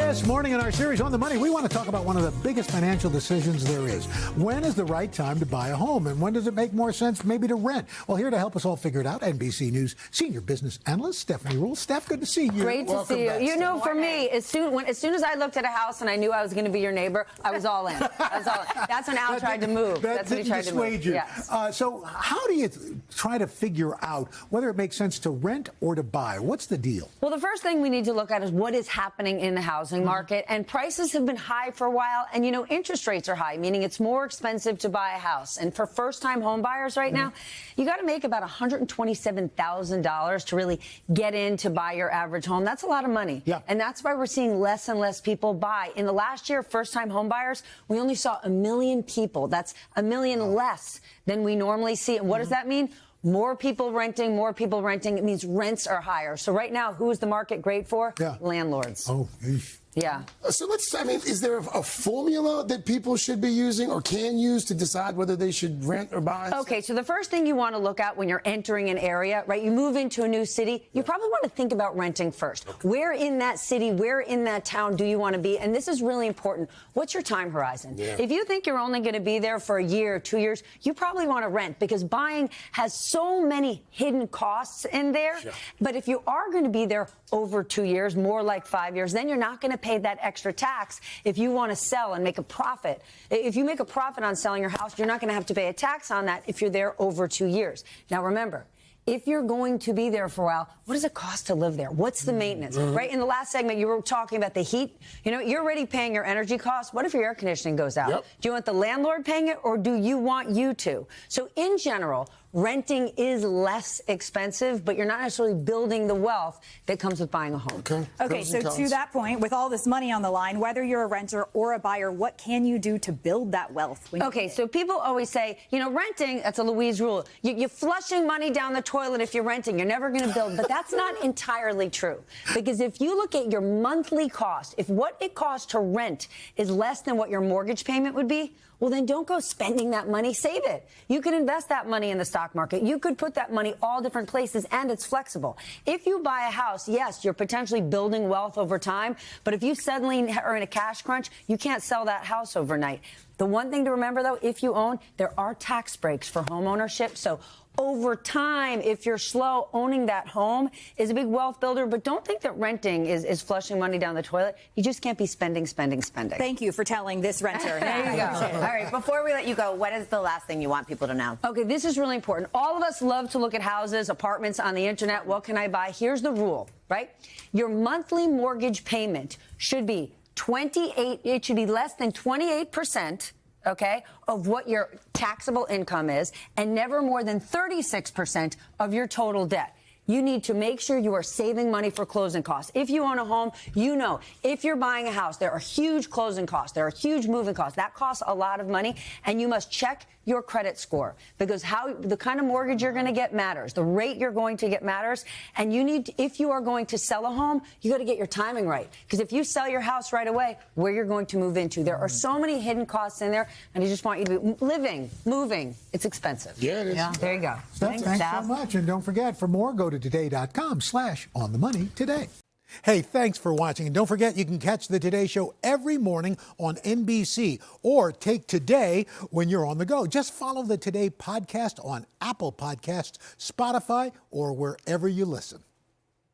This morning in our series On the Money, we want to talk about one of the biggest financial decisions there is. When is the right time to buy a home, and when does it make more sense maybe to rent? Well, here to help us all figure it out, NBC News senior business analyst Stephanie Ruhle. Steph, good to see you. Great to see you. You know, for me, as soon as I looked at a house and I knew I was going to be your neighbor, I was all in. That's when Al tried to move. That's when he tried to move. Yes. So how do you try to figure out whether it makes sense to rent or to buy? What's the deal? Well, the first thing we need to look at is what is happening in the housing market. And prices have been high for a while. And, you know, interest rates are high, meaning it's more expensive to buy a house. And for first-time home buyers right now, you got to make about $127,000 to really get in to buy your average home. That's a lot of money. Yeah. And that's why we're seeing less and less people buy. In the last year, first-time home buyers, we only saw 1 million people. That's 1 million less than we normally see. And what does that mean? More people renting, more people renting. It means rents are higher. So right now, who is the market great for? Yeah. Landlords. Oh, eesh. Yeah. So is there a formula that people should be using or can use to decide whether they should rent or buy? Okay, so the first thing you want to look at when you're entering an area, right, you move into a new city, you probably want to think about renting first. Okay. Where in that city, where in that town do you want to be? And this is really important. What's your time horizon? Yeah. If you think you're only going to be there for a year or 2 years, you probably want to rent because buying has so many hidden costs in there. Yeah. But if you are going to be there over 2 years, more like 5 years, then you're not going to pay that extra tax if you want to sell and make a profit. If you make a profit on selling your house, you're not going to have to pay a tax on that if you're there over 2 years. Now, remember, if you're going to be there for a while, what does it cost to live there? What's the maintenance? Right? In the last segment, you were talking about the heat. You know, you're already paying your energy costs. What if your air conditioning goes out? Yep. Do you want the landlord paying it, or do you want you to? So in general, renting is less expensive, but you're not necessarily building the wealth that comes with buying a home. Okay, so to that point, with all this money on the line, whether you're a renter or a buyer, what can you do to build that wealth? Okay, so people always say, you know, renting, that's a Louise rule. You're flushing money down the toilet if you're renting. You're never going to build. But that's not entirely true. Because if you look at your monthly cost, if what it costs to rent is less than what your mortgage payment would be, well, then don't go spending that money. Save it. You can invest that money in the stock market. You could put that money all different places, and it's flexible. If you buy a house, yes, you're potentially building wealth over time. But if you suddenly are in a cash crunch, you can't sell that house overnight. The one thing to remember, though, if you own, there are tax breaks for home ownership. So over time, if you're slow, owning that home is a big wealth builder. But don't think that renting is flushing money down the toilet. You just can't be spending. Thank you for telling this renter. There you go. All right, before we let you go, what is the last thing you want people to know? Okay, this is really important. All of us love to look at houses, apartments on the internet. What can I buy? Here's the rule, right? Your monthly mortgage payment should be it should be less than 28%. Okay, of what your taxable income is, and never more than 36% of your total debt. You need to make sure you are saving money for closing costs. If you own a home, you know, if you're buying a house, there are huge closing costs. There are huge moving costs. That costs a lot of money, and you must check your credit score, because the kind of mortgage you're going to get matters. The rate you're going to get matters. And you need, if you are going to sell a home, you got to get your timing right. Because if you sell your house right away, where you're going to move into, there are so many hidden costs in there, and I just want you to be moving. It's expensive. Yeah, it is. Yeah. There you go. Thanks so much. And don't forget, for more, go to today.com/onthemoney today. Hey, thanks for watching. And don't forget, you can catch the Today Show every morning on NBC, or take Today when you're on the go. Just follow the Today podcast on Apple Podcasts, Spotify, or wherever you listen.